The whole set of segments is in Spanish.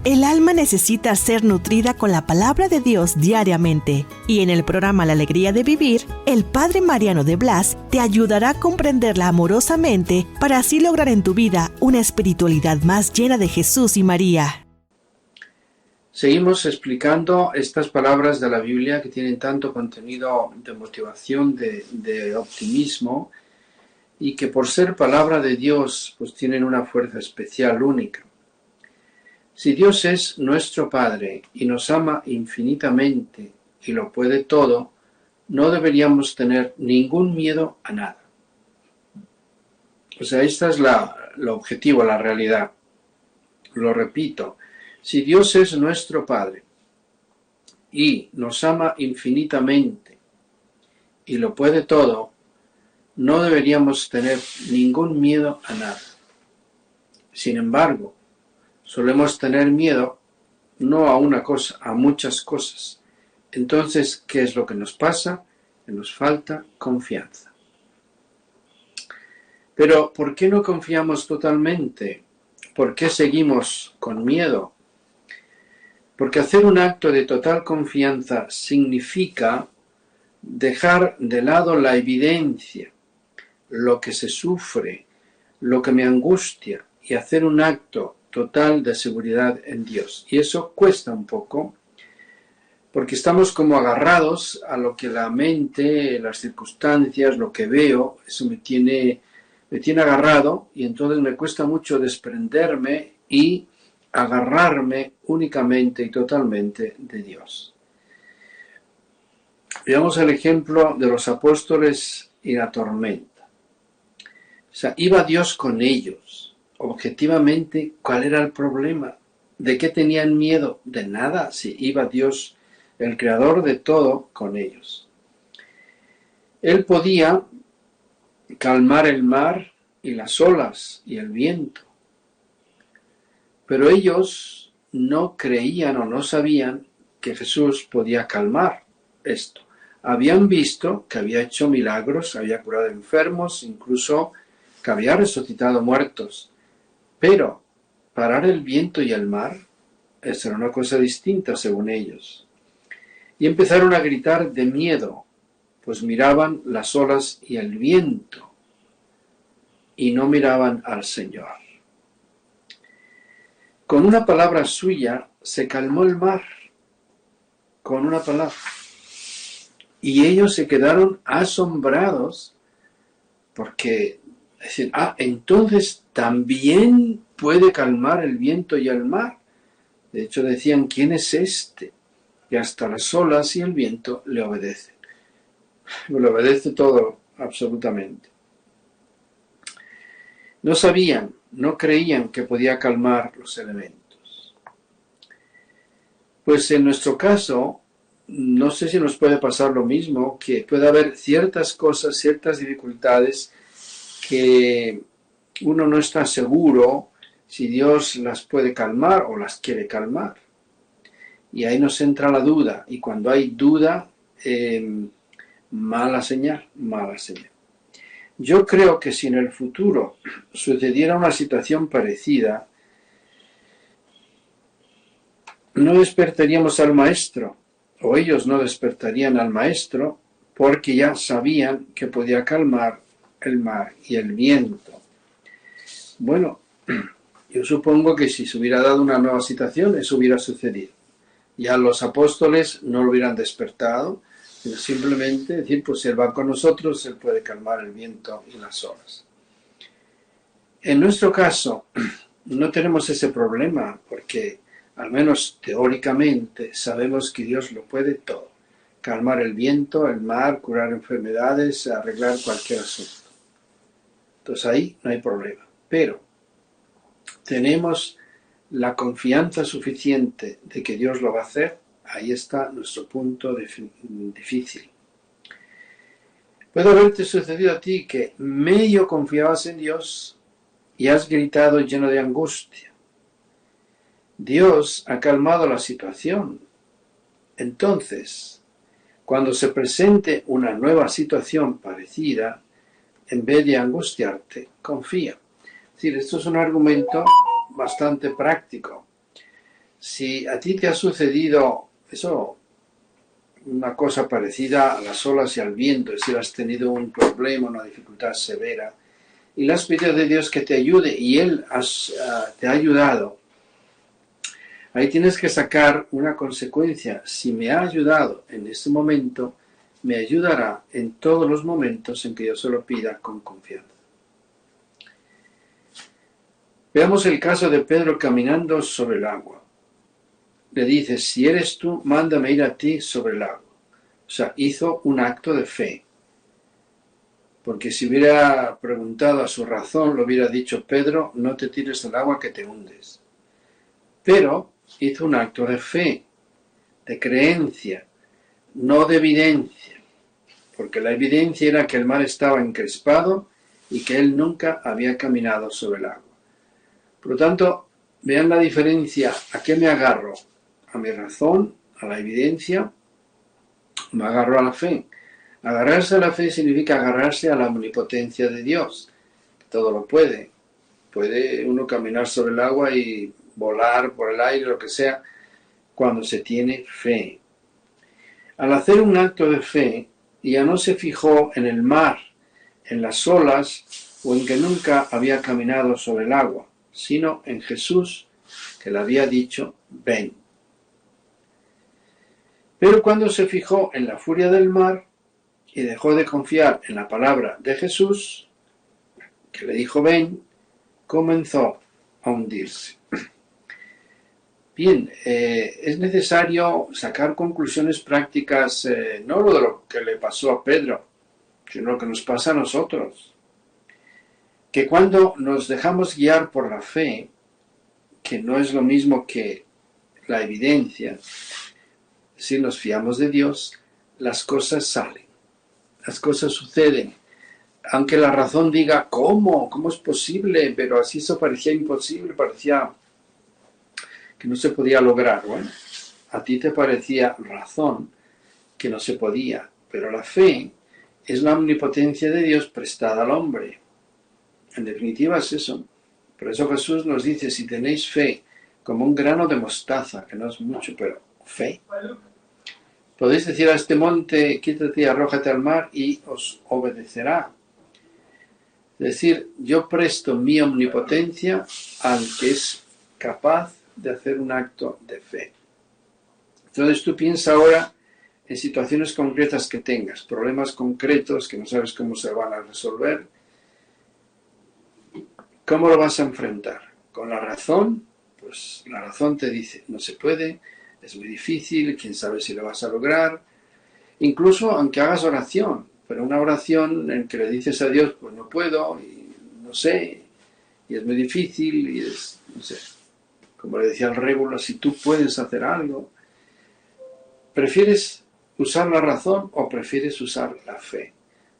El alma necesita ser nutrida con la palabra de Dios diariamente. Y en el programa La Alegría de Vivir, el Padre Mariano de Blas te ayudará a comprenderla amorosamente para así lograr en tu vida una espiritualidad más llena de Jesús y María. Seguimos explicando estas palabras de la Biblia que tienen tanto contenido de motivación, de optimismo, y que por ser palabra de Dios, pues tienen una fuerza especial, única. Si Dios es nuestro Padre y nos ama infinitamente y lo puede todo, no deberíamos tener ningún miedo a nada. O sea, esta es el objetivo, la realidad. Lo repito, si Dios es nuestro Padre y nos ama infinitamente y lo puede todo, no deberíamos tener ningún miedo a nada. Sin embargo, solemos tener miedo no a una cosa, a muchas cosas. Entonces, ¿qué es lo que nos pasa? Que nos falta confianza. Pero, ¿por qué no confiamos totalmente? ¿Por qué seguimos con miedo? Porque hacer un acto de total confianza significa dejar de lado la evidencia, lo que se sufre, lo que me angustia, y hacer un acto total de seguridad en Dios. Y eso cuesta un poco, porque estamos como agarrados a lo que la mente, las circunstancias, lo que veo, eso me tiene agarrado, y entonces me cuesta mucho desprenderme y agarrarme únicamente y totalmente de Dios. Veamos el ejemplo de los apóstoles y la tormenta. O sea, iba Dios con ellos. Objetivamente, ¿cuál era el problema? ¿De qué tenían miedo? De nada, si iba Dios, el creador de todo, con ellos. Él podía calmar el mar y las olas y el viento. Pero ellos no creían o no sabían que Jesús podía calmar esto. Habían visto que había hecho milagros, había curado enfermos, incluso que había resucitado muertos. Pero parar el viento y el mar, eso era una cosa distinta según ellos. Y empezaron a gritar de miedo, pues miraban las olas y el viento y no miraban al Señor. Con una palabra suya se calmó el mar, con una palabra. Y ellos se quedaron asombrados porque decían, entonces también puede calmar el viento y el mar. De hecho decían, ¿quién es este? Y hasta las olas y el viento le obedecen. Le obedece todo, absolutamente. No sabían, no creían que podía calmar los elementos. Pues en nuestro caso, no sé si nos puede pasar lo mismo, que puede haber ciertas cosas, ciertas dificultades que uno no está seguro si Dios las puede calmar o las quiere calmar. Y ahí nos entra la duda. Y cuando hay duda, mala señal, mala señal. Yo creo que si en el futuro sucediera una situación parecida, no despertaríamos al maestro, o ellos no despertarían al maestro, porque ya sabían que podía calmar el mar y el viento. Bueno, yo supongo que si se hubiera dado una nueva situación, eso hubiera sucedido. Ya los apóstoles no lo hubieran despertado, sino simplemente decir, pues Él va con nosotros, Él puede calmar el viento y las olas. En nuestro caso, no tenemos ese problema, porque al menos teóricamente sabemos que Dios lo puede todo. Calmar el viento, el mar, curar enfermedades, arreglar cualquier asunto. Entonces ahí no hay problema. Pero tenemos la confianza suficiente de que Dios lo va a hacer. Ahí está nuestro punto difícil. Puede haberte sucedido a ti que medio confiabas en Dios y has gritado lleno de angustia. Dios ha calmado la situación. Entonces, cuando se presente una nueva situación parecida, en vez de angustiarte, confía. Es decir, esto es un argumento bastante práctico. Si a ti te ha sucedido eso, una cosa parecida a las olas y al viento, es decir, has tenido un problema, una dificultad severa, y le has pedido a Dios que te ayude y Él te ha ayudado, ahí tienes que sacar una consecuencia. Si me ha ayudado en este momento, me ayudará en todos los momentos en que yo se lo pida con confianza. Veamos el caso de Pedro caminando sobre el agua. Le dice, si eres tú, mándame ir a ti sobre el agua. O sea, hizo un acto de fe. Porque si hubiera preguntado a su razón, lo hubiera dicho, Pedro, no te tires al agua que te hundes. Pero hizo un acto de fe, de creencia, no de evidencia. Porque la evidencia era que el mar estaba encrespado y que él nunca había caminado sobre el agua. Por lo tanto, vean la diferencia. ¿A qué me agarro? ¿A mi razón? ¿A la evidencia? Me agarro a la fe. Agarrarse a la fe significa agarrarse a la omnipotencia de Dios. Todo lo puede. Puede uno caminar sobre el agua y volar por el aire, lo que sea, cuando se tiene fe. Al hacer un acto de fe, ya no se fijó en el mar, en las olas o en que nunca había caminado sobre el agua, sino en Jesús, que le había dicho, ven. Pero cuando se fijó en la furia del mar y dejó de confiar en la palabra de Jesús, que le dijo ven, comenzó a hundirse. Bien, es necesario sacar conclusiones prácticas, no de lo que le pasó a Pedro, sino lo que nos pasa a nosotros. Que cuando nos dejamos guiar por la fe, que no es lo mismo que la evidencia, si nos fiamos de Dios, las cosas salen, las cosas suceden. Aunque la razón diga, ¿cómo? ¿Cómo es posible? Pero así eso parecía imposible, parecía que no se podía lograr. Bueno, a ti te parecía razón que no se podía, pero la fe es la omnipotencia de Dios prestada al hombre. En definitiva es eso. Por eso Jesús nos dice, si tenéis fe como un grano de mostaza, que no es mucho, pero fe, podéis decir a este monte, quítate y arrójate al mar y os obedecerá. Es decir, yo presto mi omnipotencia al que es capaz de hacer un acto de fe. Entonces tú piensa ahora en situaciones concretas que tengas, problemas concretos que no sabes cómo se van a resolver. ¿Cómo lo vas a enfrentar? ¿Con la razón? Pues la razón te dice, no se puede, es muy difícil, quién sabe si lo vas a lograr. Incluso aunque hagas oración, pero una oración en que le dices a Dios, pues no puedo, y no sé, y es muy difícil, y es, no sé, como le decía el Régulo, si tú puedes hacer algo, ¿prefieres usar la razón o prefieres usar la fe?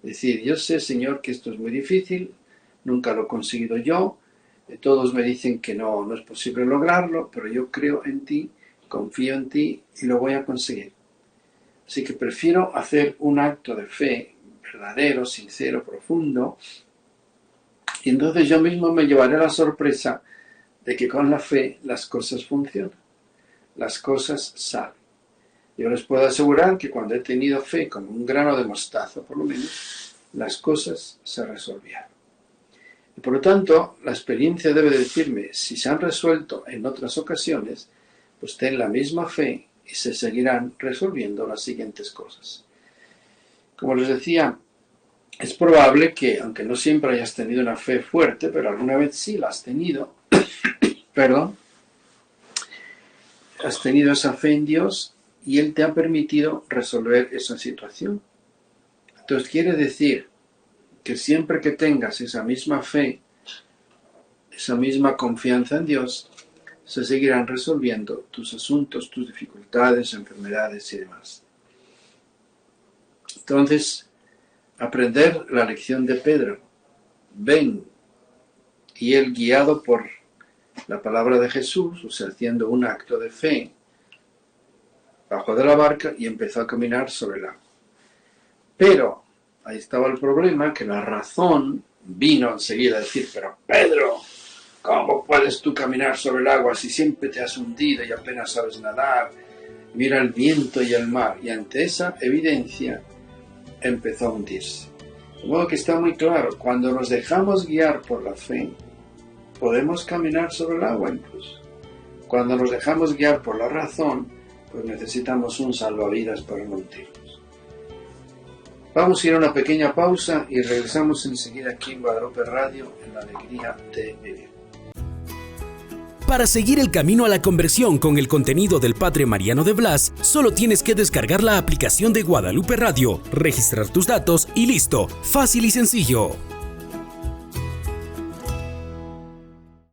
Es decir, yo sé, Señor, que esto es muy difícil, nunca lo he conseguido yo, todos me dicen que no es posible lograrlo, pero yo creo en ti, confío en ti y lo voy a conseguir. Así que prefiero hacer un acto de fe verdadero, sincero, profundo, y entonces yo mismo me llevaré la sorpresa de que con la fe las cosas funcionan, las cosas salen. Yo les puedo asegurar que cuando he tenido fe, como un grano de mostaza por lo menos, las cosas se resolvieron. Y por lo tanto, la experiencia debe decirme, si se han resuelto en otras ocasiones, pues ten la misma fe y se seguirán resolviendo las siguientes cosas. Como les decía, es probable que, aunque no siempre hayas tenido una fe fuerte, pero alguna vez sí la has tenido, has tenido esa fe en Dios y Él te ha permitido resolver esa situación. Entonces quiere decir que siempre que tengas esa misma fe, esa misma confianza en Dios, se seguirán resolviendo tus asuntos, tus dificultades, enfermedades y demás. Entonces, aprender la lección de Pedro. Ven. Y él, guiado por la palabra de Jesús, o sea, haciendo un acto de fe, bajó de la barca y empezó a caminar sobre el agua. Pero ahí estaba el problema, que la razón vino enseguida a decir, pero Pedro, ¿Cómo puedes tú caminar sobre el agua si siempre te has hundido y apenas sabes nadar? Mira el viento y el mar. Y ante esa evidencia empezó a hundirse. De modo que está muy claro, cuando nos dejamos guiar por la fe, podemos caminar sobre el agua incluso. Cuando nos dejamos guiar por la razón, pues necesitamos un salvavidas para no hundirnos. Vamos a ir a una pequeña pausa y regresamos enseguida aquí en Guadalupe Radio, en la alegría de vivir. Para seguir el camino a la conversión con el contenido del Padre Mariano de Blas, solo tienes que descargar la aplicación de Guadalupe Radio, registrar tus datos y listo, fácil y sencillo.